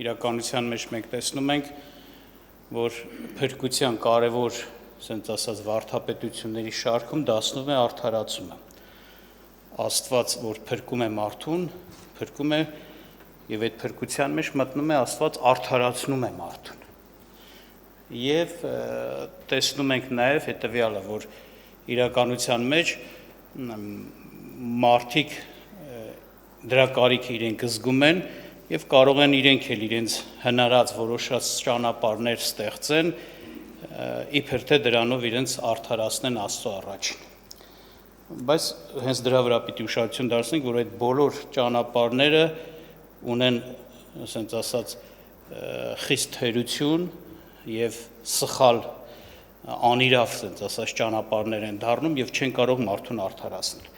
իրականության մեջ մենք տեսնում ենք, որ փրկության կարևոր, ասենք ասած, վարդապետությունների շարքում դասնում է արդարացումը։ Աստված, որ փրկում է մարդուն, փրկում է եւ այդ փրկության մեջ մտնում է Աստված արդարացնում է մարդուն։ Եվ տեսնում ենք նաեւ հետեւյալը, որ իրականության մեջ մարդիկ դրա կարիքը իրենք զգում են եւ կարող են իրենք էլ իրենց հնարած որոշած ճանապարհներ ստեղծեն, իբր թե դրանով իրենց արդարացնեն Աստծո առաջին։ Բայց հենց դրա վրա պիտի ուշադրություն դարձնենք, որ այդ բոլոր ճանապարհները ունեն, ասենք ասած, խիստ թերություն եւ սխալ անիրավ, ասենք ասած, ճանապարհներ են դառնում եւ չեն կարող մարդուն արդարացնել։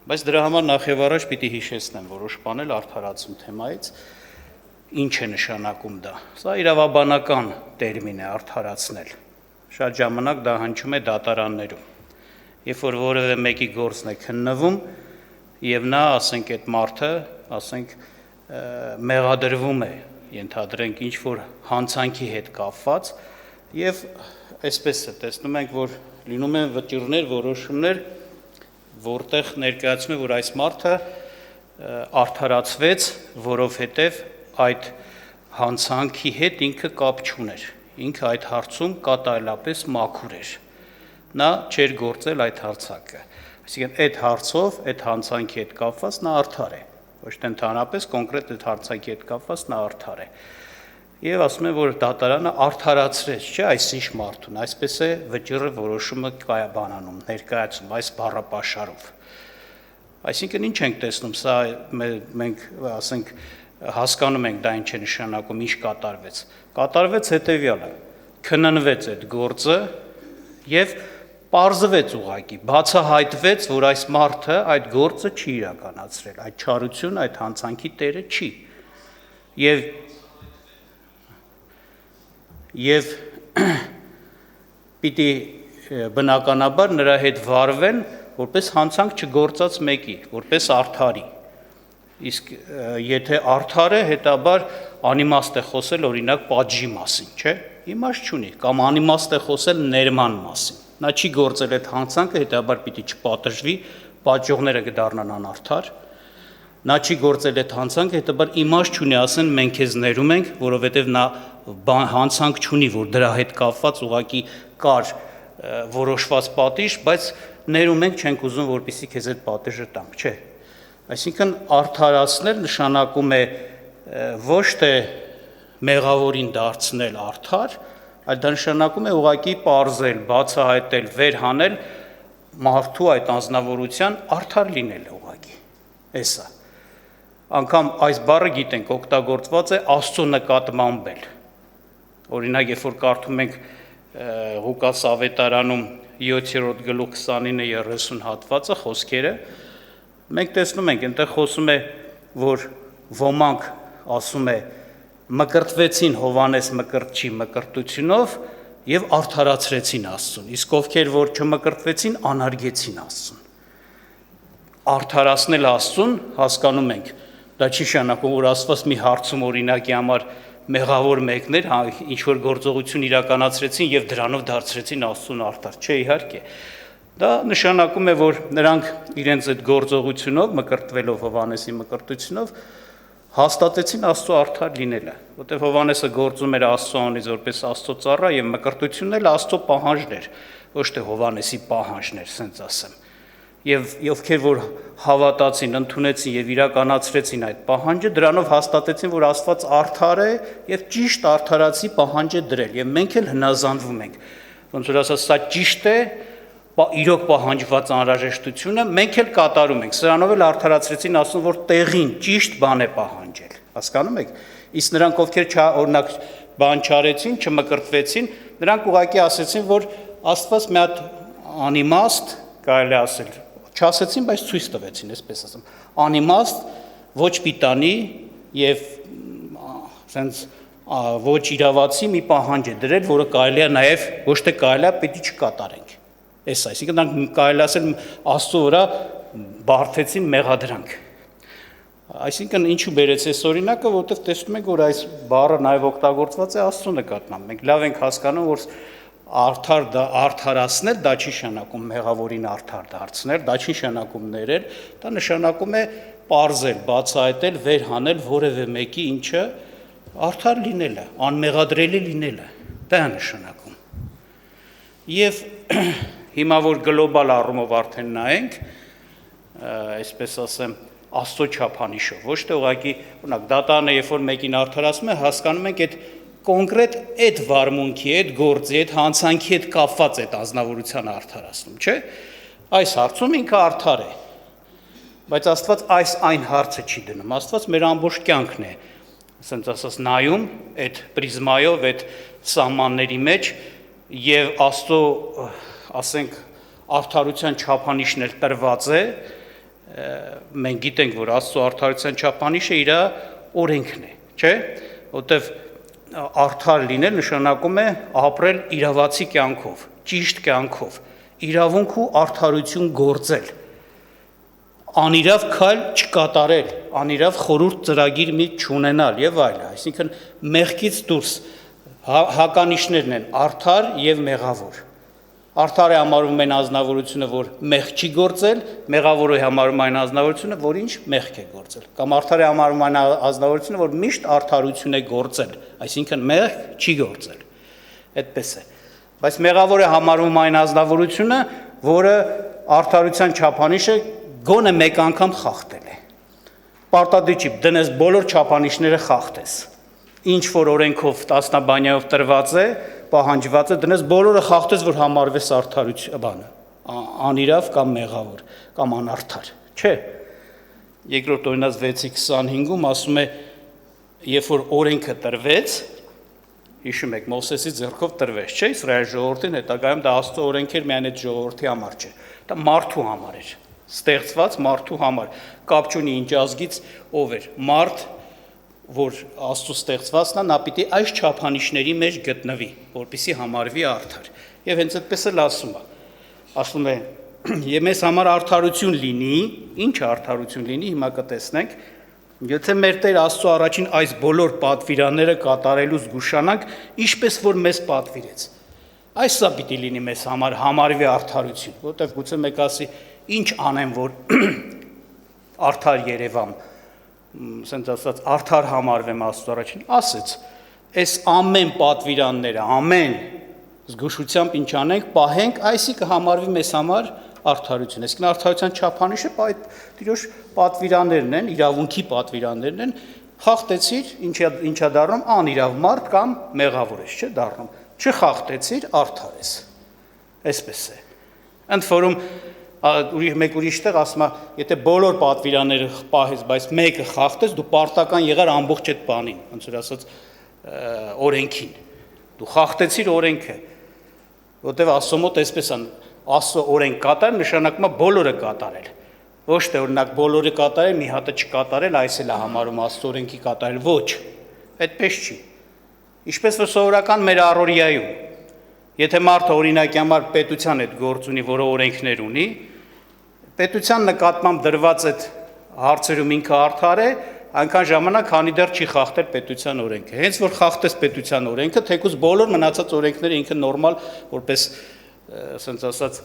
Բայց դրա համար նախ եւ առաջ պիտի հիշեցնեմ որոշ բաներ արդարացում թեմայից, ինչ է նշանակում դա։ Սա իրավաբանական տերմին է արդարացնել։ Շատ ժամանակ դա հնչում է դատարաններում։ Երբ որ որևէ մեկի գործն է քննվում եւ նա, ասենք, այդ մարդը, ասենք, մեղադրվում է, ենթադրենք ինչ որ հանցանքի հետ կապված եւ այսպես է տեսնում ենք, որ լինում են վճիռներ, որոշումներ, որտեղ ներկայացում է, որ այս մարդը արդարացվեց, որովհետեւ այդ հանցանքի հետ ինքը կապ չուներ, ինքը այդ հարցում կատարելապես մաքուր էր, նա չէր գործել այդ հարցակը, այսինքն այդ հարցով, այդ հանցանքի հետ կապված նա արդար է, ոչ թե ընդհանրապես կոնկրետ այդ հարցակի հետ կապված նա արդար է, եւ ասում են, որ դատարանը արդարացրեց, չէ, այսինչ մարդուն, այսպես է վճիռը որոշումը կայաբանանում, ներկայացում այս բառապաշարով, այսինքն ինչ ենք տեսնում, սա մենք, ասենք, հասկանում ենք դա ինչ է նշանակում, ինչ կատարվեց հետևյալը, քննվեց այդ գործը եւ պարզվեց ուղղակի, բացահայտվեց, որ այս մարդը այդ գործը չի իրականացրել, այդ չարությունը, այդ հանցանքի տերը չի եւ պիտի բնականաբար նրա հետ վարվեն որպես հանցանք չգործած մեկի, որպես արդարի, իսկ եթե արդար է, հետաբար անիմաստ է խոսել օրինակ պատժի մասին, չէ, իմաստ չունի, կամ անիմաստ է խոսել ներման մասին, նա չի գործել այդ հանցանքը, հետաբար պիտի չպատժվի, պատժողները կդառնան անարդար, նա չի գործել այդ հանցանքը, հետաբար իմաստ չունի ասեն մենք քեզ ներում ենք, որովհետև նա հանցանք չունի, որ դրա հետ կապված ուղղակի կար որոշված պատիժ, բայց ներում ենք, չենք ուզում, որպեսզի քեզ այդ պատիժը տանք, չէ։ Այսինքն արդարացնել նշանակում է ոչ թե մեղավորին դարձնել արդար, այլ դա նշանակում է ուղղակի պարզել, բացահայտել, վերհանել մարդու այդ անձնավորության արդար լինելը ուղղակի։ Էսա։ Անգամ այս բառը գիտենք, օգտագործված է Աստծո նկատմամբ էլ։ Օրինակ, երբ որ կարդում ենք Ղուկաս ավետարանում 7-րդ գլուխ 29-30 հատվածը խոսքերը, մենք տեսնում ենք, այնտեղ խոսում է, որ ոմանք ասում է մկրտվեցին Հովանես Մկրտչի մկրտությունով եւ արդարացրեցին Աստծուն, իսկ ովքեր որ չմկրտվեցին, անարգեցին Աստծուն։ Արդարացնել Աստծուն հասկանում ենք, դա չի նշանակում, որ Աստված մի հարցում օրինակի համար մեղավոր մեկներ, ինչ որ գործողություն իրականացրեցին եւ դրանով դարձրեցին Աստծուն արդար, չէ, իհարկե։ Դա նշանակում է, որ նրանք իրենց այդ գործողությունով, մկրտվելով Հովանեսի մկրտությունով, հաստատեցին Աստծո արդար լինելը, որտեղ Հովանեսը գործում էր Աստծո անունից որպես Աստծո ծառա եւ մկրտությունն էլ Աստծո պահանջն էր, ոչ թե Հովանեսի պահանջն էր, ասենց ասեմ։ Եվ ովքեր որ հավատացին, ընդունեցին եւ իրականացրեցին այդ պահանջը, դրանով հաստատեցին, որ Աստված արդար է եւ ճիշտ արդարացի պահանջ է դրել եւ մենք էլ հնազանդվում ենք։ Ոնց որ ասած, սա ճիշտ է, իրոք պահանջված անհրաժեշտությունը մենք էլ կատարում ենք, սրանով էլ արդարացրեցին ասում, որ տեղին ճիշտ բան է պահանջել, հասկանում եք, իսկ նրանք ովքեր օրինակ բան չարեցին, չմկրտվեցին, նրանք ուղղակի ասեցին, որ Աստված մի հատ անիմաստ, կարելի ասել, չասեցին, բայց ցույց տվեցին, այսպես ասեմ, անիմաստ, ոչ պիտանի եւ ասենց ոչ իրավացի մի պահանջ է դրել, որը կարելի է նաեւ ոչ թե կարելի է, պիտի չկատարենք։ Էս այսինքն նրանք կարելի ասել Աստծո վրա բարթեցին մեղադրանք։ Այսինքն ինչու բերեց այս օրինակը, որովհետև տեսնում ենք, որ այս բառը նաև օգտագործված է Աստծո նկատմամբ։ Մենք լավ ենք հասկանում, որ արդարացնել դա չի նշանակում մեղավորին արդար դարձնել, դա չի նշանակում ներել, դա նշանակում է պարզել, բացահայտել, վերհանել որևէ մեկի ինչը արդար լինելը, անմեղադրելի լինելը, դա է նշանակում։ Եվ հիմա որ գլոբալ առումով արդեն նայենք, այսպես ասեմ, Աստծո չափանիշով, ոչ թե ուղղակի, օրինակ, դատարանը երբ որ մեկին արդարացնում է, հասկանում ենք այդ կոնկրետ այդ վարմունքի, այդ գործի, այդ հանցանքի հետ կապված այդ ազնվորության արդարացնում, չէ՞։ Այս հարցում ինքը արդար է։ Բայց Աստված այս այն հարցը չի դնում։ Աստված մեր ամբողջ կյանքն է, ասենց ասած, նայում այդ պրիզմայով, այդ սահմանների մեջ եւ Աստծո, ասենք, արդարության չափանիշն էլ տրված է, մենք գիտենք, որ Աստծո արդարության չափանիշը իր օրենքն է, չէ՞, որտեվ արդար լինել նշանակում է ապրել իրավացի կյանքով, ճիշտ կյանքով, իրավունք ու արդարություն գործել, անիրավ քայլ չկատարել, անիրավ խորհուրդ ծրագիր մի չունենալ եւ այլն, այսինքն մեղքից դուրս հականիշներն են արդար եւ մեղավոր։ Արդար է համարում այն ազնվորությունը, որ մեղք չի գործել, մեղավոր է համարում այն ազնվորությունը, որ ինչ մեղք է գործել, կամ արդար է համարում այն ազնվորությունը, որ միշտ արդարություն է գործել, այսինքն մեղք չի գործել, այդպես է։ Բայց մեղավոր է համարում այն ազնվորությունը, որը արդարության չափանիշը գոնե մեկ անգամ խախտել է։ Պարտադիր դնես բոլոր չափանիշները խախտես։ Ինչ որ օրենքով տասնաբանյայով տրված է, պահանջված է դնես բոլորը խախտես, որ համարվես արդարություն բանը, անիրավ կամ մեղավոր կամ անարդար, չէ։ Երկրորդ օրինաց 6:25-ում ասում է, երբ որ օրենքը տրվեց, հիշում եք Մովսեսի ձեռքով տրվեց, չէ՞, Իսրայել ժողովրդին, հետագայում դա Աստծո օրենք էր, միայն այդ ժողովրդի համար չէ, դա մարդու համար էր, ստեղծված մարդու համար, կապ չունի ինչ ազգից ով էր, մարդ, որ Աստծո ստեղծվածն է, նա պիտի այս չափանիշների մեջ գտնվի, որպեսզի համարվի արդար։ Եվ հենց այդպես էլ ասում է, եւ մեզ համար արդարություն լինի, ինչ արդարություն լինի, հիմա կտեսնենք, եթե մեր Տեր Աստծո առաջին այս բոլոր պատվիրանները կատարելու զգուշանանք, ինչպես որ մեզ պատվիրեց։ Այսա պիտի լինի մեզ համար համարվի արդարություն, որտեղ գուցե մեկ ասի, ինչ անեմ, որ արդար երևամ, ասենց ասած, արդար համարվեմ Աստծո առաջին, ասեց, այս ամեն պատվիրանները, ամեն զգուշությամբ ինչ անենք, պահենք, այսի կհամարվի մեզ համար արդարություն, այսինքն արդարության չափանիշը այդ տիրոջ պատվիրաններն են, իրավունքի պատվիրաններն են, խախտեցիր, ինչա դառնում, անիրավ մարդ կամ մեղավոր ես, չէ՞ դառնում, չխախտեցիր, արդար ես, այսպես է, ընդ որում մեկ ուրիշ տեղ ասում է, եթե բոլոր պատվիրանները պահես, բայց մեկը խախտես, դու պարտական եղար ամբողջ այդ բանին, ոնց որ ասած օրենքին, դու խախտեցիր օրենքը, որտեղ Աստծո մոտ այսպես են, Աստծո օրենք կատարել նշանակում է բոլորը կատարել, ոչ թե օրինակ բոլորը կատարել, մի հատը չկատարել, այս էլ է համարում Աստծո օրենքի կատարել, ոչ, այդպես չի, ինչպես որ սովորական մեր առօրյայում, եթե մարդը օրինակի համար պետության հետ գործ ունի, որը օրենքներ ունի, պետության նկատմամբ դրված այդ հարցերում ինքը արդար է, այնքան ժամանակ, քանի դեռ չի խախտել պետության օրենքը։ Հենց որ խախտես պետության օրենքը, թեկուզ բոլոր մնացած օրենքները ինքը նորմալ, որպես, ասենց ասած,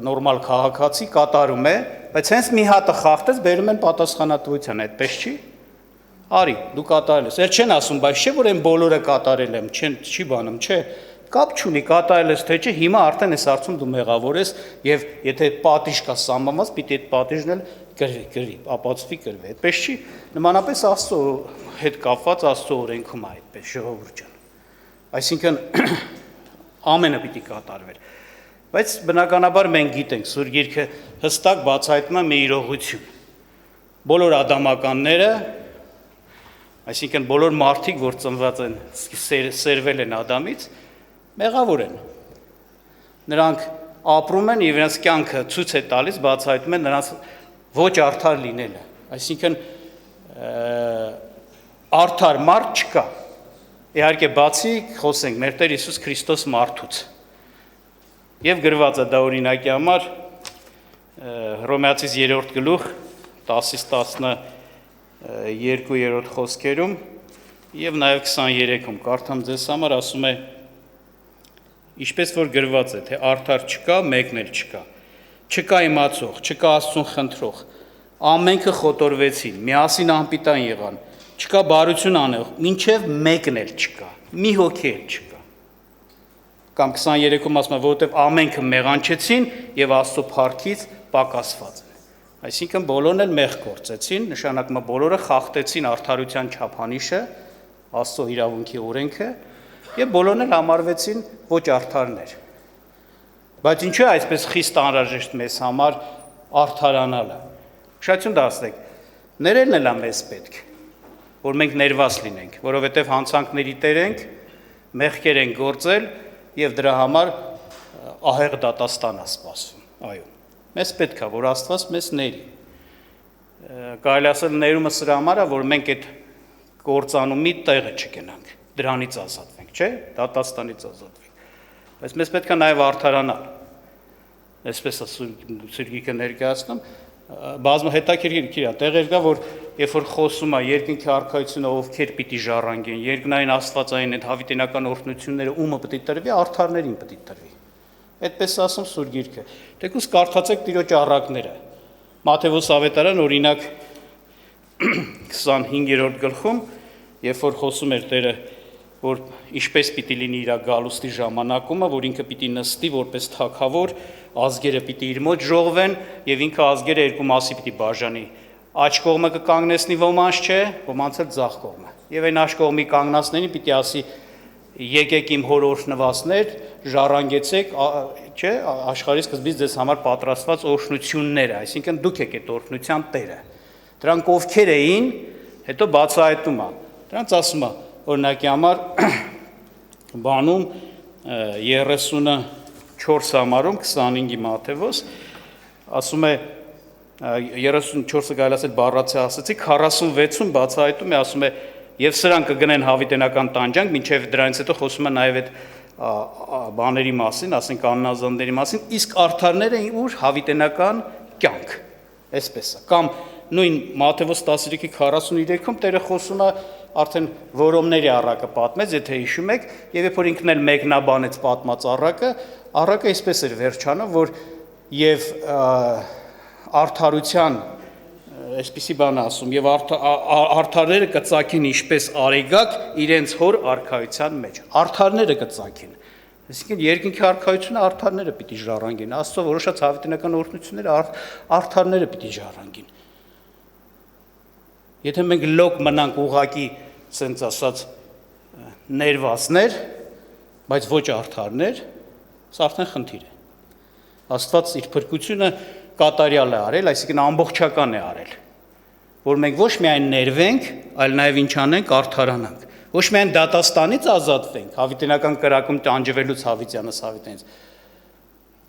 նորմալ քաղաքացի կատարում է, բայց հենց մի հատը խախտես, բերում են պատասխանատվության, այդպես չի։ Արի, դու կատարել ես։ Էլ չեն ասում, բայց չէ՞ որ այն բոլորը կատարել եմ, չի բանում, չէ։ Կապ չունի, կատարել ես թե չէ, հիմա արդեն այս հարցում դու մեղավոր ես եւ եթե պատիժ կա սահմանված, պիտի այդ պատիժն էլ գրվի, ապացուցվի գրվի։ Այդպես չի, նմանապես Աստծո հետ կապված Աստծո օրենքում է այդպես, ժողովուրդ ջան։ Այսինքն ամենը պիտի կատարվեր։ Բայց բնականաբար մենք գիտենք, Սուրբ Գիրքը հստակ բացահայտում է մի իրողություն։ Բոլոր ադամականները, այսինքն բոլոր մարդիկ, որ ծնված են, սերվել են Ադամից, մեղավոր են, նրանք ապրում են և նրանց կյանքը ցույց է տալիս, բացահայտում են նրանց ոչ արդար լինելը, այսինքն արդար մարդ չկա, իհարկե բացի խոսենք մեր Տեր Հիսուս Քրիստոս մարդուց, և գրված է դա օրինակի համար Հռոմեացիս 3-րդ գլուխ 10-ից 2-րդ խոսքերում եւ նաեւ 23-ում կարդամ ձեզ համար ասում է ինչպես որ գրված է թե արդար չկա, մեկն էլ չկա։ Չկա իմացող, չկա Աստծուն խնդրող։ Ամենքը խոտորվեցին, միասին անպիտան եղան։ Չկա բարություն անող, մինչև մեկն էլ չկա։ Մի հոգի էլ չկա։ Կամ 23-ում ասում է, որովհետև ամենքը մեղանչեցին եւ Աստծո փառքից պակասված են։ Այսինքն բոլորն էլ մեղ գործեցին, նշանակում է բոլորը խախտեցին արդարության չափանիշը, Աստծո իրավունքի օրենքը եւ բոլորն էլ համարվեցին ոչ արդարներ։ Բայց ինչու է այսպես խիստ անհրաժեշտ մեզ համար արդարանալը։ Ուշադրություն դարձրեք, ներելն էլ է մեզ պետք, որ մենք ներված լինենք, որովհետեւ հանցանքների տեր ենք, մեղքեր ենք գործել եւ դրա համար ահեղ դատաստան է սպասվում։ Այո։ Մեզ պետք է, որ Աստված մեզ ների։ Կարելի ասել ներումը սրա համար է, որ մենք այդ կործանումի տեղը չգնանք, դրանից ազատվենք, չէ՞, դատաստանից ազատվենք։ Բայց մեզ պետք է նաև արդարանալ։ Այսպես Սուրգիկը ներկայացնում, բազմա հետաքրքիր է, տեղեր կա, որ երբ որ խոսում է երկնքի արքայությունը ովքեր պիտի ժառանգեն, երկնային աստվածային այդ հավիտենական օրհնությունները ումը պիտի տրվի, արդարներին պիտի տրվի։ Այդպես ասում Սուրբ Գիրքը։ Թեկուզ կարդացեք Տիրոջ առակները։ Մատթեոս ավետարան օրինակ 25-րդ գլխում, երբ որ խոսում էր Տերը, որ ինչպես պիտի լինի իր գալուստի ժամանակումը, որ ինքը պիտի նստի որպես թագավոր, ազգերը պիտի իր մոտ ժողվեն եւ ինքը ազգերը երկու մասի պիտի բաժանի։ Աջ կողմը կկանգնեցնի ոմանց չէ, ոմանց էլ ձախ կողմը։ Եվ այն աջ կողմի կանգնածներին պիտի ասի եկեք իմ հոր օրհնվածներ, ժառանգեցեք, չէ, աշխարհի սկզբից ձեզ համար պատրաստված օրհնությունները, այսինքն դուք եք այդ օրհնության տերը։ Դրանք ովքեր էին, հետո բացահայտում է։ Դրանց ասում է, օրինակի համար բանում 34 համարում 25-ի Մատթեոս ասում է 34-ը կարելի ասել բառացի ասացի 46-ում բացահայտում է ասում է եւ սրանք կգնեն հավիտենական տանջանք, մինչեւ դրանից հետո խոսում է նաեւ այդ բաների մասին, ասենք աննազանների մասին, իսկ արդարները ուր հավիտենական կյանք, այսպես է։ Կամ նույն Մատթեոս 13:43-ում Տերը խոսում է արդեն որոմների առակը պատմեց, եթե հիշում եք, եւ երբ որ ինքն էլ մեկնաբանեց պատմած առակը այսպես էր վերջանում, որ եւ արդարության այսպիսի բան ասում եւ արդարները կծակին ինչպես արեգակ իրենց հոր արքայության մեջ արդարները կծակին այսինքն երկինքի արքայությունը արդարները պիտի ժառանգեն Աստծո որոշած հավիտենական օրհնությունները արդարները պիտի ժառանգեն եթե մենք լոկ մնանք ուղակի ասենց ասած ներվածներ բայց ոչ արդարներ սա արդեն խնդիր է Աստված իր փրկությունը կատարյալ է արել, այսինքն ամբողջական է արել, որ մենք ոչ միայն ներվենք, այլ նաև ինչ անենք, արդարանանք, ոչ միայն դատաստանից ազատվենք, հավիտենական կրակում տանջվելուց հավիտյանս հավիտենից,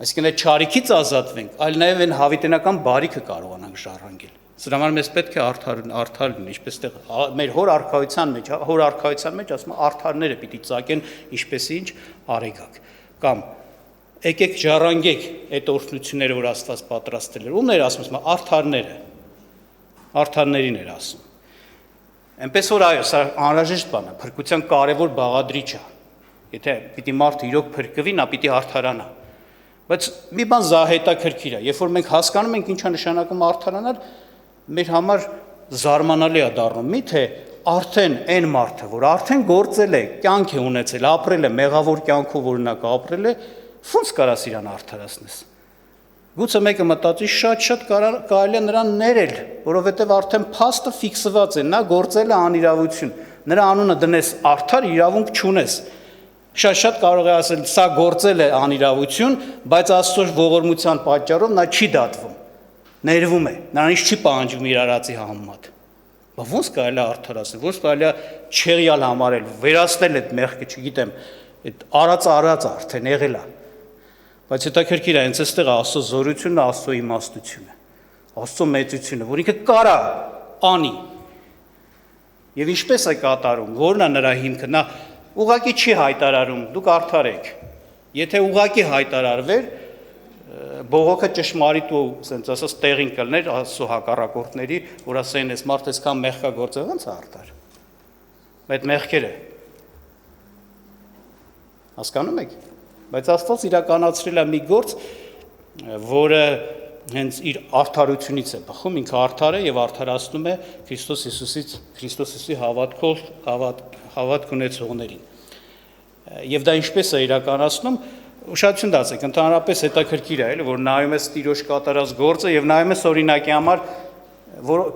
այսինքն այդ չարիքից ազատվենք, այլ նաև այն հավիտենական բարիքը կարողանանք ժառանգել։ Սրա համար մեզ պետք է արդար լինի, ինչպես մեր հոր արքայության մեջ ասում արդարները պիտի ծակեն, ինչպես ինչ արեգակ, կամ եկեք ժառանգեք այդ օրհնությունները, որ Աստված պատրաստել էր։ Ումն էր ասում, արդարներին էր ասում։ Այնպես որ այո, սա անհրաժեշտ բան է, փրկության կարևոր բաղադրիչ է։ Եթե պիտի մարդը իրոք փրկվի, նա պիտի արդարանա։ Բայց մի բան զահետաքրքիր է, երբ որ մենք հասկանում ենք ինչա նշանակում արդարանալ, մեր համար զարմանալի է դառնում, միթե արդեն այն մարդը, որ արդեն գործել է, կյանք է ունեցել, ապրել է, մեղավոր կյանքով օրինակ ապրել է, ո՞նց կարաս իրան արդարացնես։ Գուցե մեկը մտածի շատ կարելի է նրան ներել, որովհետև արդեն փաստը ֆիքսված է, նա գործել է անիրավություն, նրա անունը դնես արդար, իրավունք չունես։ Շատ կարող է ասել, սա գործել է անիրավություն, բայց Աստծո ողորմության պատճառով նա չի դատվում, ներվում է, նրանից չի պահանջվում իր արածի համեմատ։ Բայց ո՞նց կարելի է արդարացնել, ո՞նց կարելի է չեղյալ համարել, վերացնել այդ մեղքը, չգիտեմ, այդ արածը արդեն եղել է։ Բայց հետաքրքիր է, հենց այստեղ է Աստծո զորությունը, Աստծո իմաստությունը, Աստծո մեծությունը, որ ինքը կարա անի։ Եվ ինչպես է կատարում, որն է նրա հիմքը, նա ուղղակի չի հայտարարում, դուք արդար եք։ Եթե ուղղակի հայտարարվեր, բողոքը ճշմարիտ ու ասենց ասած տեղին կլներ Աստծո հակառակորդների, որ ասեն, այս մարդը այսքան մեղքա գործել, ո՞նց է արդար։ Այդ մեղքերը հասկանում եք, բայց Աստված իրականացրել է մի գործ, որը հենց իր արդարությունից է բխում, ինքը արդար է եւ արդարացնում է Քրիստոս Հիսուսի հավատք ունեցողներին։ Եվ դա ինչպես է իրականացնում, ուշադրություն դարձեք, ընդհանրապես հետաքրքիր է, էլի, որ նայում ես Տիրոջ կատարած գործը եւ նայում ես օրինակի համար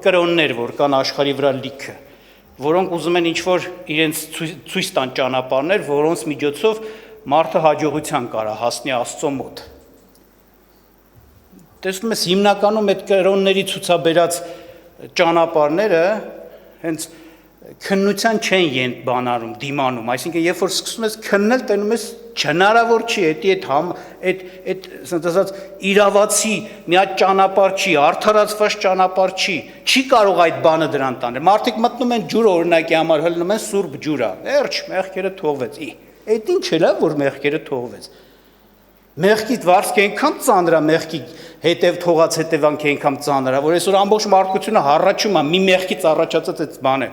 կրոններ, որ կան աշխարհի վրա լիքը, որոնք ուզում են ինչ-որ իրենց ցույց տան ճանապարհներ, որոնց միջոցով մարդը հաջողության կարա հասնի Աստծո մոտ։ Տեսնում ես հիմնականում այդ կրոնների ցուցաբերած ճանապարհները հենց քննության չեն բանարում, դիմանում, այսինքն երբ որ սկսում ես քննել, տենում ես չհնարավոր չի, այդ ասած իրավացի մի հատ ճանապարհ չի, արդարացված ճանապարհ չի կարող այդ բանը դրան տանել։ Մարդիկ մտնում են ջուրը օրինակի համար հլնում են սուրբ ջուրա, վերջ, մեղքերը թողվեց։ Այդ ինչ է, որ մեղքերը թողվեց։ Մեղքից վարձք այնքան ծանր է, մեղքի հետև թողած հետևանքը այնքան ծանր է, որ այսօր ամբողջ մարդկությունը հառաչում է մի մեղքից առաջացած այդ բանը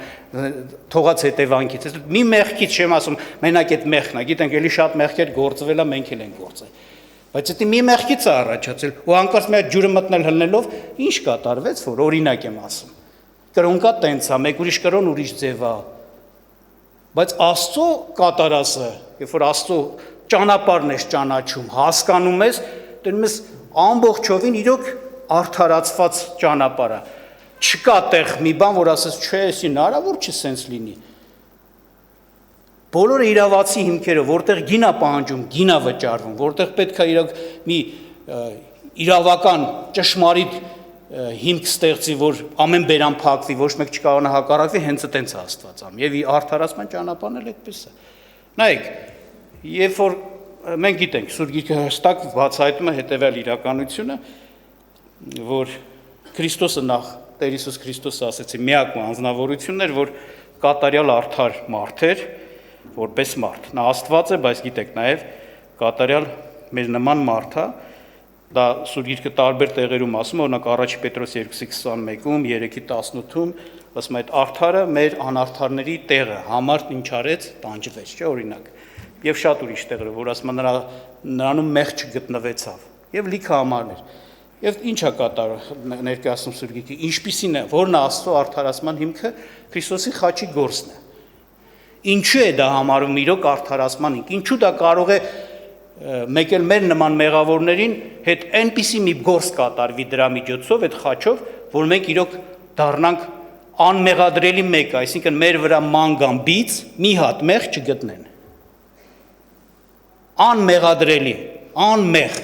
թողած հետևանքից։ Մի մեղքից չեմ ասում, մենակ այդ մեղքն է, գիտենք, էլի շատ մեղքեր գործվել է, մենք էլ ենք գործել։ Բայց դա մի մեղքից է առաջացել, ու հանկարծ մի հատ ջուրը մտնել հլնելով, ինչ կատարվեց, որ օրինակ եմ ասում։ Կրոն կա տենց է, մեկ ուրիշ կրոն ուրիշ ձև է։ Բայց Աստծո կատարածը, երբ որ Աստծո ճանապարհն ես ճանաչում, հասկանում ես, դնում ես ամբողջովին իրոք արդարացված ճանապարհը։ Չկա տեղ մի բան, որ ասես, չէ, էսի հնարավոր չի սենց լինի։ Բոլորը իրավացի հիմքերը, որտեղ գինա պահանջում, գինա վճարվում, որտեղ պետք է իրոք մի իրավական ճշմարիտ հիմք ստեղծի, որ ամեն բերան փակվի, ոչ մեկ չկարողանա հակառակվի, հենց այդպես է Աստված ամ։ Եվ արդարացման ճանապարհն էլ այդպես է։ Նայեք, երբ որ մենք գիտենք, Սուրբ Գիրքը հստակ բացահայտում է հետևյալ իրականությունը, որ Քրիստոսը նախ Տեր Հիսուս Քրիստոսը ասեցի միակ անձնավորությունն էր, որ կատարյալ արդար մարդ էր, որպես մարդ։ Նա Աստված է, բայց գիտեք, նաև կատարյալ մեր նման մարդ է։ Դա Սուրբ Գիրքը տարբեր տեղերում ասում է, օրինակ 1 Պետրոս 2:21-ում, 3:18-ում, ասում է այդ արդարը մեր անարդարների տեղը համար ինչ արեց, տանջվեց, չէ՞ օրինակ։ Եվ շատ ուրիշ տեղեր, որ ասում է նրանում մեղք չգտնվեցավ։ Եվ լիքը համարներ։ Եվ ինչ է կատարում ներկայացնում Սուրբ Գիրքը, ինչպիսին է, որն է Աստծո արդարացման հիմքը, Քրիստոսի խաչի գործն է։ Ինչու է դա համարում իրոք արդարացման հիմք, ինչու դա կարող է մեկ էլ մեր նման մեղավորներին հետ այնպիսի մի գործ կատարվի դրա միջոցով, այդ խաչով, որ մենք իրոք դառնանք անմեղադրելի մեկը, այսինքն մեր վրա ման գան բից մի հատ մեղ չգտնեն։ Անմեղադրելի, անմեղ,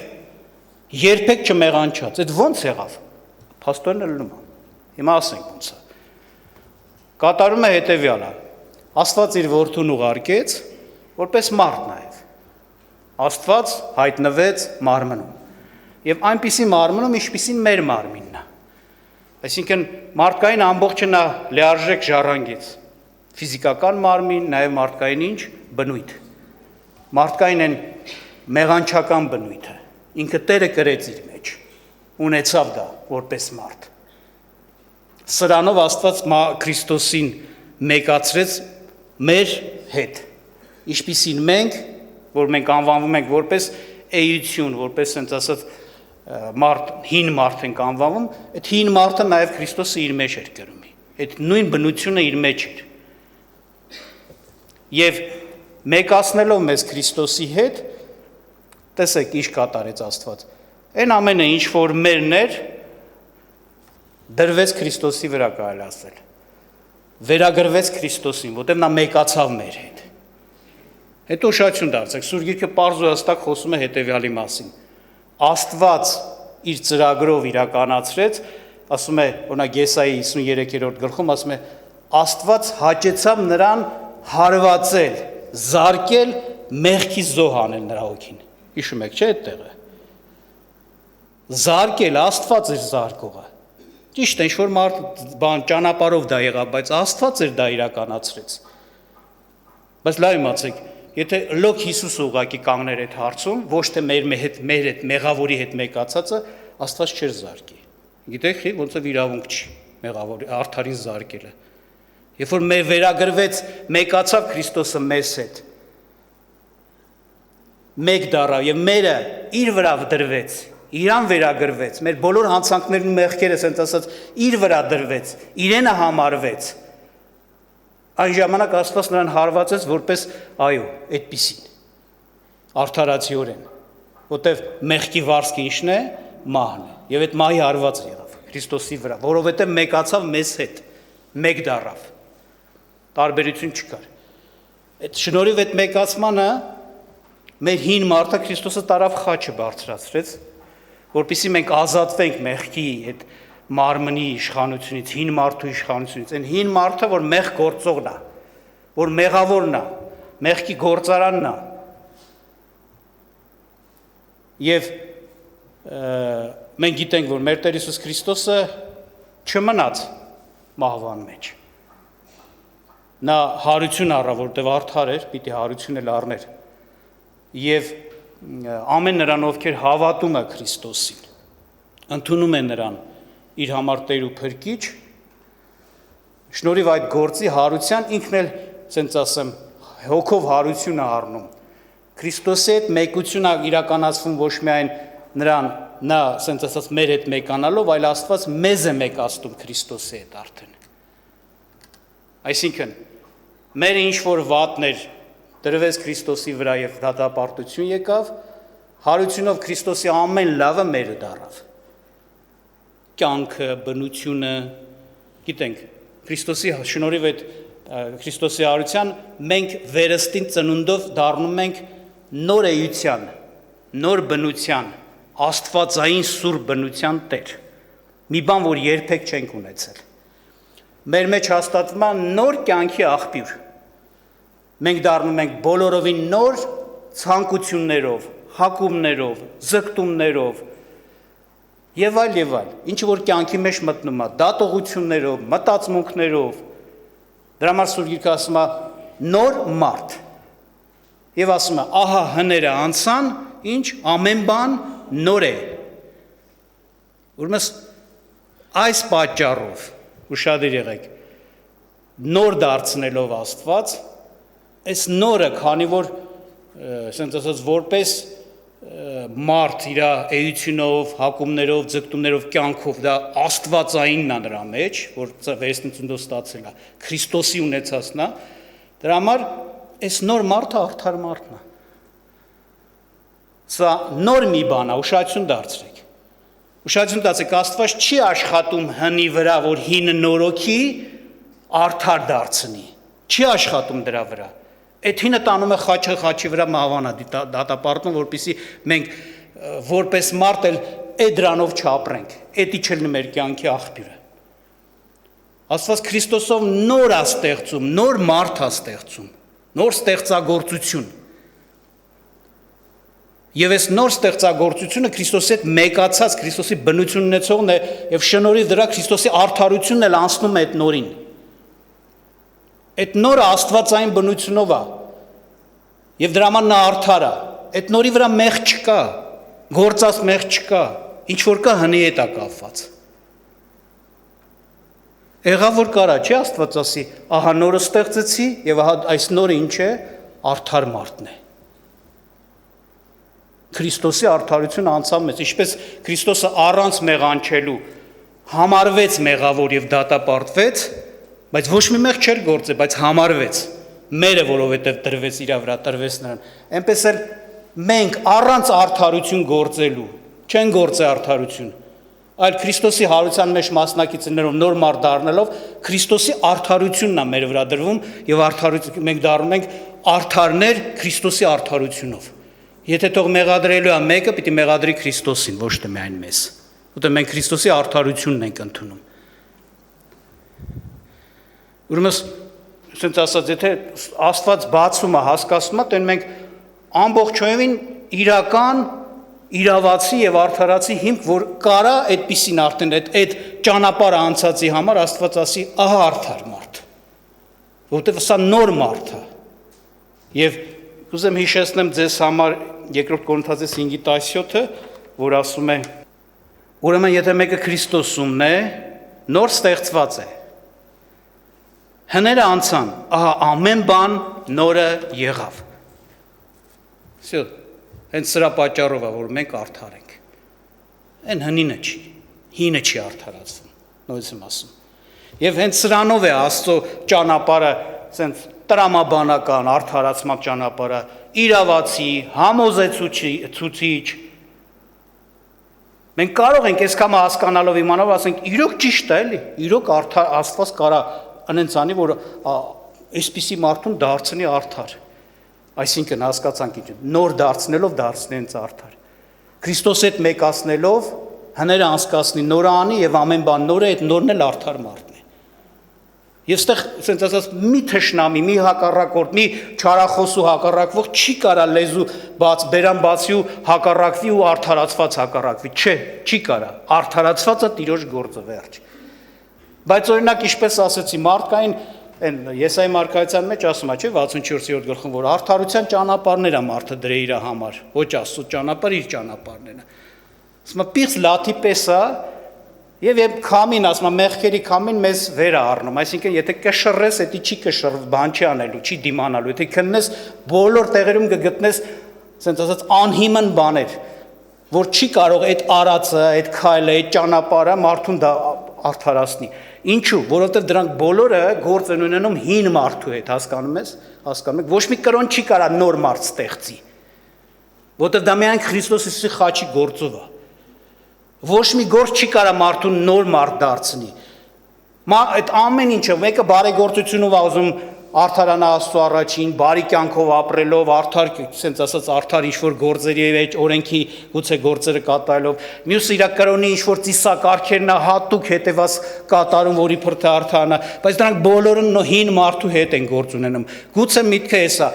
երբեք չմեղանչած, այդ ո՞նց եղավ։ Փաստորեն լնում է։ Հիմա ասենք ոնց է։ Կատարում է հետևյալը։ Աստված իր որդուն ուղարկեց, որպես մարդ նաև։ Աստված հայտնվեց մարմնում։ Եվ այնպիսի մարմնում, ինչպիսին մեր մարմինն է։ Այսինքն մարդկային ամբողջը նա լիարժեք ժառանգեց։ Ֆիզիկական մարմին, նաև մարդկային ինչ բնույթ։ Մարդկային են մեղանչական բնույթը։ Ինքը Տերը կրեց իր մեջ, ունեցավ դա որպես մարդ։ Սրանով Աստված Քրիստոսին մեկացրեց մեր հետ, ինչպիսին մենք, որ մենք անվանվում ենք որպես էություն, որպես ասենց ասած մարդ, հին մարդ ենք անվանվում, այդ հին մարդը նաև Քրիստոսը իր մեջ էր կրում, այդ նույն բնությունը իր մեջ էր։ Եվ մեկացնելով մեզ Քրիստոսի հետ, տեսեք ինչ կատարեց Աստված։ Այն ամենը, ինչ որ մերն էր, դրվեց Քրիստոսի վրա, կարելի ասել։ Վերագրվեց Քրիստոսին, որտեղ նա մեկացավ մեր հետ։ Հետո ուշադրություն դարձեք, Սուրբ Գիրքը պարզ ու հստակ խոսում է հետևյալի մասին։ Աստված իր ծրագրով իրականացրեց, ասում է, օրինակ Եսայի 53-րդ գլխում ասում է, Աստված հաճեցավ նրան հարվածել, զարկել, մեղքի զոհ անել նրա հոգին։ Հիշում եք, չէ՞ այդ տեղը։ Զարկել, Աստված էր զարկողը։ Ճիշտ է, ինչ-որ մարդ բան ճանապարհով դա եղավ, բայց Աստված էր դա իրականացրեց։ Բայց լավ իմացեք, Եթե լոկ Հիսուսը ուղղակի կանգներ այդ հարցում, ոչ թե մեր հետ մեղավորի հետ մեկացածը, Աստված չէր զարկի։ Գիտեք, ոնց է իրավունք չի մեղավորի արդարին զարկելը։ Երբ որ մեր վերագրվեց, մեկացավ Քրիստոսը մեզ հետ, մեկ դառավ եւ մերը իր վրա դրվեց, իրան վերագրվեց, մեր բոլոր հանցանքներն ու մեղքերը, ասենց ասած, իր վրա դրվեց, իրենը համարվեց։ Այն ժամանակ Աստված նրան հարվածեց որպես այո, այդպիսին, արդարացիորեն, որտեվ մեղքի վարձքը ինչն է, մահն է, եւ այդ մահի հարվածը եղավ Քրիստոսի վրա, որովհետեւ մեկացավ մեզ հետ, մեկ դառավ, տարբերություն չկար։ Այդ շնորհիվ այդ մեկացմանը մեր հին մարդը Քրիստոսը տարավ խաչը բարձրացրեց, որպեսզի մենք ազատվենք մեղքի այդ մարմնի իշխանությունից, հին մարդու իշխանությունից, այն հին մարդը, որ մեղ գործողն է, որ մեղավորն է, մեղքի գործարանն է։ Եվ մենք գիտենք, որ մեր Տեր Հիսուս Քրիստոսը չմնաց մահվան մեջ։ Նա հարություն առավ, որտեղ արդար էր, պիտի հարություն էլ առներ։ Եվ ամեն նրան, ովքեր հավատում է Քրիստոսին, ընդունում է նրան իր համար Տեր ու Փրկիչ, շնորհիվ այդ գործի հարության ինքն էլ, ասենց ասեմ, հոգով հարություն է առնում։ Քրիստոսի հետ մեկությունը իրականացվում ոչ միայն նրան, նա, ասենց ասած, մեր հետ մեկանալով, այլ Աստված մեզ է մեկացնում Քրիստոսի հետ արդեն։ Այսինքն, մեր ինչ որ վատներ դրվեց Քրիստոսի վրա եւ դատապարտություն եկավ, հարությունով Քրիստոսի ամեն լավը մերը դառավ։ Կյանքը, բնությունը, գիտենք, Քրիստոսի շնորհիվ այդ Քրիստոսի հարության մենք վերստին ծնունդով դառնում ենք նոր էության, նոր բնության, աստվածային սուրբ բնության տեր։ Մի բան, որ երբեք չենք ունեցել։ Մեր մեջ հաստատվում է նոր կյանքի աղբյուր։ Մենք դառնում ենք բոլորովին նոր ցանկություններով, հակումներով, զգտումներով եւ այլ, ինչ որ կյանքի մեջ մտնում է, դատողություններով, մտածմունքներով։ Դրա համար Սուրբ Գիրքը ասում է նոր մարդ։ Եվ ասում է, ահա հները անցան, ինչ ամեն բան նոր է։ Ուրեմն այս պատճառով ուշադիր եղեք, նոր դարձնելով Աստված, այս նորը, քանի որ, ասենց ասած, որպես մարդ իր էությունով, հակումներով, ձգտումներով, կյանքով, դա աստվածայինն է նրա մեջ, որ վերստությունով ստացել է, Քրիստոսի ունեցածն է, դրա համար այս նոր մարդը արդար մարդն է։ Սա նոր մի բան է, ուշադրություն դարձրեք։ Ուշադրություն դարձրեք, Աստված չի աշխատում հնի վրա, որ հինը նորոգի, արդար դարձնի։ Չի աշխատում դրա վրա։ Այդ հինը տանում է խաչի վրա մահվանա դատապարտում, որպեսզի մենք որպես մարդ էլ այդ դրանով չապրենք, էդի չլինի մեր կյանքի աղբյուրը։ Աստված Քրիստոսով նոր է ստեղծում, նոր մարդ է ստեղծում, նոր ստեղծագործություն։ Եվ այս նոր ստեղծագործությունը Քրիստոսի հետ մեկացած, Քրիստոսի բնություն ունեցողն է, եւ շնորհիվ դրա Քրիստոսի արդարությունն էլ անցնում է այդ նորին։ Այդ նորը աստվածային բնությունով է, եւ դրա համար նա արդար է։ Այդ նորի վրա մեղ չկա, գործած մեղ չկա, ինչ որ կա հնի հետ է կապված։ Եղավ որ կարա, չէ՞ Աստված ասի, ահա նորը ստեղծեցի եւ ահա այս նորը ինչ է, արդար մարդն է։ Քրիստոսի արդարությունը անցավ մեզ, ինչպես Քրիստոսը առանց մեղանչելու համարվեց մեղավոր եւ դատապարտվեց, բայց ոչ մի մեղ չէր գործել, բայց համարվեց, մերը որովհետեւ տրվեց իր վրա, տրվեց նրան։ Էնպես էլ մենք առանց արդարություն գործելու չեն գործել արդարություն, այլ Քրիստոսի հարության մեջ մասնակիցներով նոր մարդ դառնալով Քրիստոսի արդարությունն է մեր վրա դրվում եւ մենք դառնում ենք արդարներ Քրիստոսի արդարությունով։ Եթե թող մեղադրելու է մեկը, պիտի մեղադրի Քրիստոսին, ոչ թե միայն մեզ։ Որտեղ մենք Քրիստոսի արդարությունն ենք ընդունում։ Ուրեմն, ասենց ասած, եթե Աստված բացում է, հասկացում է, then մենք ամբողջովին իրական, իրավացի եւ արդարացի հիմք, որ կարա այդպիսին արդեն այդ ճանապարհը անցածի համար Աստված ասի, ահա արդար մարդ։ Որտեղ սա նոր մարդ է։ Եվ կուզեմ հիշեցնեմ ձեզ համար երկրորդ Կորինթացիս 5:17-ը, որ ասում է. ուրեմն եթե մեկը Քրիստոսումն է, նոր ստեղծված է։ Հները անցան, ահա ամեն բան նորը եղավ։ Всё, հենց սրա պատճառով է, որ մենք արդար ենք։ Այն հնինը չի, հինը չի արդարացվում, նույնս եմ ասում։ Եվ հենց սրանով է Աստծո ճանապարհը, ասենց տրամաբանական արդարացման ճանապարհը, իրավացի, համոզեցուցիչ։ Մենք կարող ենք այսքան հասկանալով իմանալով ասենք, իրոք ճիշտ է, էլի, իրոք Աստված կարա անենց անի, որ այսպիսի մարդուն դարձնի արդար։ Այսինքն հասկացանք ինչ, նոր դարձնելով դարձնի հենց արդար։ Քրիստոս հետ մեկացնելով հները անցկացնի, նորը անի եւ ամեն բան նոր է, այդ նորն էլ արդար մարդն է։ Եվ ստեղ ասենց ասած մի թշնամի, մի հակառակորդ, մի չարախոսու հակառակվող չի կարա լեզու բերան բացի ու հակառակվի ու արդարացված հակառակվի, չէ, չի կարա, արդարացվածը Տիրոջ գործը վերջ։ Բայց օրինակ ինչպես ասեցի, մարդկային այն Եսայի մարգարեության մեջ ասում է, չէ, 64-րդ գլխում, որ արդարության ճանապարհներ է մարդը դրե իր համար, ոչ Աստծո ճանապարհ, իր ճանապարհն է։ Ասում է պիղծ լաթի պես է, եւ քամին, ասում է մեղքերի քամին մեզ վեր է առնում, այսինքն եթե կշռես, դա չի կշռվ, բան չի անելու, չի դիմանալու, եթե քննես, բոլոր տեղերում կգտնես, ասենց ասած անհիմն բաներ, որ չի կարող այդ արածը, այդ քայլը, այդ ճանապարհը մարդուն դա արդարացնի։ Ինչու՞, որովհետև դրանք բոլորը գործ են ունենում հին մարդու հետ, հասկանում ես, հասկանում եք, ոչ մի կրոն չի կարա նոր մարդ ստեղծի, որովհետև դա միայն Քրիստոս Հիսուսի խաչի գործով է։ Ոչ մի գործ չի կարա մարդուն նոր մարդ դարձնի։ Այդ ամեն ինչը մեկը բարեգործությունով է ուզում արդարանա Աստծո առաջին, բարի կյանքով ապրելով, արդար, ասենց ասած արդար ինչ-որ գործերի մեջ օրենքի գուցե գործերը կատարելով, մյուսը իր կրոնի ինչ-որ ծիսակարգերն է հատուկ հետևած կատարում, որի փրթը արդարանա, բայց դրանք բոլորը հին մարդու հետ են գործ ունենում։ Գուցե միտքը էսա,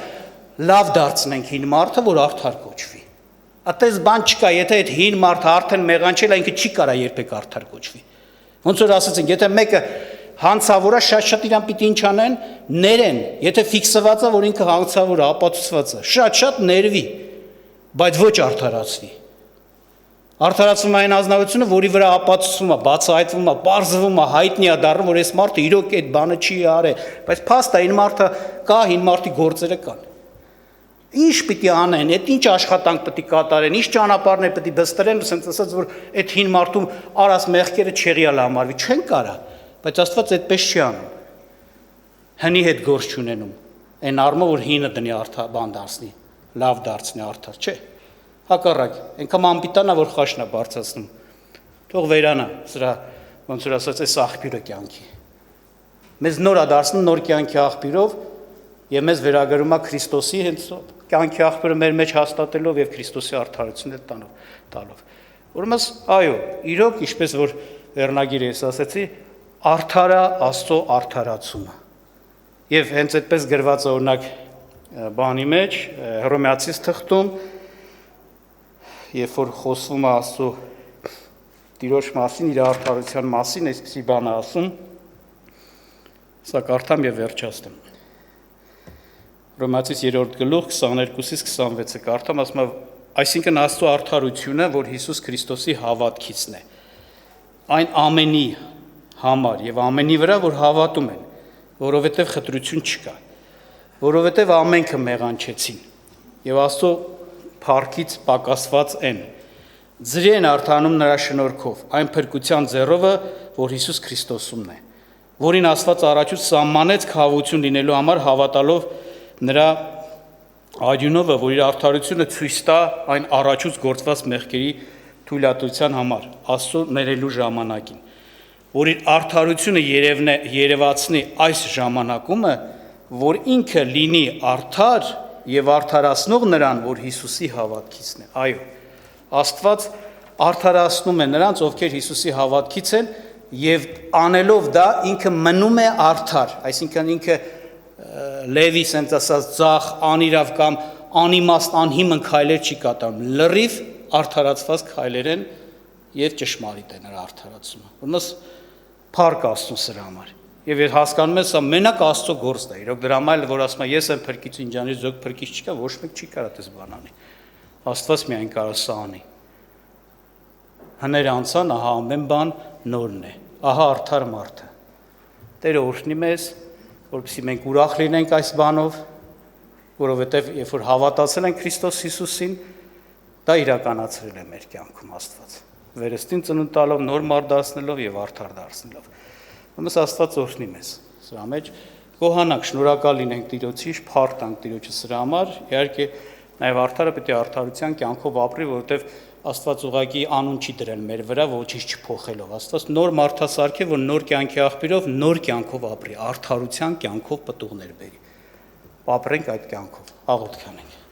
լավ դարձնենք հին մարդը, որ արդար կոչվի։ Այդպես բան չկա, եթե այդ հին մարդը արդեն մեղանչել է, ինքը չի կարա երբեք արդար կոչվի։ Ոնց որ ասեցինք, եթե մեկը հանցավորը շատ իրան պիտի ինչ անեն, ներեն, եթե ֆիքսված է, որ ինքը հանցավոր է, ապացուցված է, շատ ներվի, բայց ոչ արդարացվի։ Արդարացվում է այն ազնվությունը, որի վրա ապացուցվում է, բացահայտվում է, պարզվում է, հայտնի է դառնում, որ այս մարդը իրոք այդ բանը չի արել, բայց փաստ է, հին մարդը կա, հին մարդի գործերը կան։ Ինչ պիտի անեն, այդ ինչ աշխատանք պիտի կատարեն, ինչ ճանապարհներ պիտի բստրեն, ասենց ասած, որ այդ հին մարդու արած մեղքերը չեղյալ համարվի, չեն կարա, բայց Աստված այդպես չի անում։ Հնի հետ գործ չունենում, այն առումով, որ հինը դնի արդար բան դարձնի, լավ դարձնի արդար, չէ։ Հակառակ, այնքան անպիտանա, որ խաշն է բարձրացնում։ Թող վերանա, սրա ոնց որ ասած, այս աղբյուրը կյանքի։ Մեզ նոր է դարձնում նոր կյանքի աղբյուրով եւ մեզ վերագրում է Քրիստոսի հենց կյանքի աղբյուրը մեր մեջ հաստատելով եւ Քրիստոսի արդարությունը տալով։ Ուրեմն այո, իրոք ինչպես որ վերնագիրը ես ասացի, արդարը Աստծո արդարացումը։ Եվ հենց այդպես գրված է օրինակ բանի մեջ, Հռոմեացիս թղթում, երբ որ խոսվում է Աստծո Տիրոջ մասին, իր արդարության մասին, այսպիսի բան է ասում, սա կարդամ եւ վերջացնեմ։ Հռոմեացիս 3-րդ գլուխ 22-ից 26-ը կարդամ, ասում է, այսինքն Աստծո արդարությունը, որ Հիսուս Քրիստոսի հավատքիցն է, այն ամենի համար եւ ամենի վրա, որ հավատում են, որովհետեւ խտրություն չկա, որովհետեւ ամենքը մեղանչեցին եւ Աստծո փառքից պակասված են։ Ձրի են արդանում նրա շնորհքով, այն փրկության ձեռովը, որ Հիսուս Քրիստոսումն է, որին Աստված առաջուց սահմանեց քավություն լինելու համար հավատալով նրա արյունովը, որ իր արդարությունը ցույց տա այն առաջուց գործված մեղքերի թույլատվության համար, Աստծո ներելու ժամանակին, որ իր արդարությունը երևացնի այս ժամանակումը, որ ինքը լինի արդար եւ արդարացնող նրան, որ Հիսուսի հավատքիցն է։ Այո, Աստված արդարացնում է նրանց, ովքեր Հիսուսի հավատքից են, եւ անելով դա ինքը մնում է արդար, այսինքն ինքը Լևի ասենց ասած ցախ անիրավ կամ անիմաստ անհիմն քայլեր չի կատարում, լրիվ արդարացված քայլեր են եւ ճշմարիտ է նրա արդարացումը։ Ուրեմն փառք Աստծո սրա համար։ Եվ ես հասկանում եմ, սա մենակ Աստծո գործն է։ Իրոք դրա համար էլ որ ասում եմ, ես եմ փրկիչ, ինձանից զոք փրկիչ չկա, ոչ մեկ չի կարող դες բան անի։ Աստված միայն կարող սա անի։ Հները անցան, ահա ամեն բան նորն է։ Ահա արդար մարդը։ Տերը օրհնի մեզ, որովհետեւ մենք ուրախ լինենք այս բանով, որովհետեւ երբ որ հավատացել ենք Քրիստոս Հիսուսին, դա իրականացրել է մեր կյանքում Աստված։ Վերստին ծնունդ տալով, նոր մարդ դարձնելով եւ արդար դարձնելով։ Ուրեմն Աստված օրհնի մեզ։ Սրա մեջ գոհանանք, շնորհակալ լինենք Տիրոջից, փառք տանք Տիրոջը սրա համար։ Իհարկե, նաեւ արդարը պետք է արդարության կյանքով ապրի, որովհետեւ Աստված ուղղակի անուն չի դրել մեր վրա, ոչինչ չփոխելով։ Աստված նոր մարդասարք է, որ նոր կյանքի աղբյուրով նոր կյանքով ապրի, արդարության կյանքով պտուղներ բերի։ Ապրենք այդ կյանքով։ Աղոթք անենք։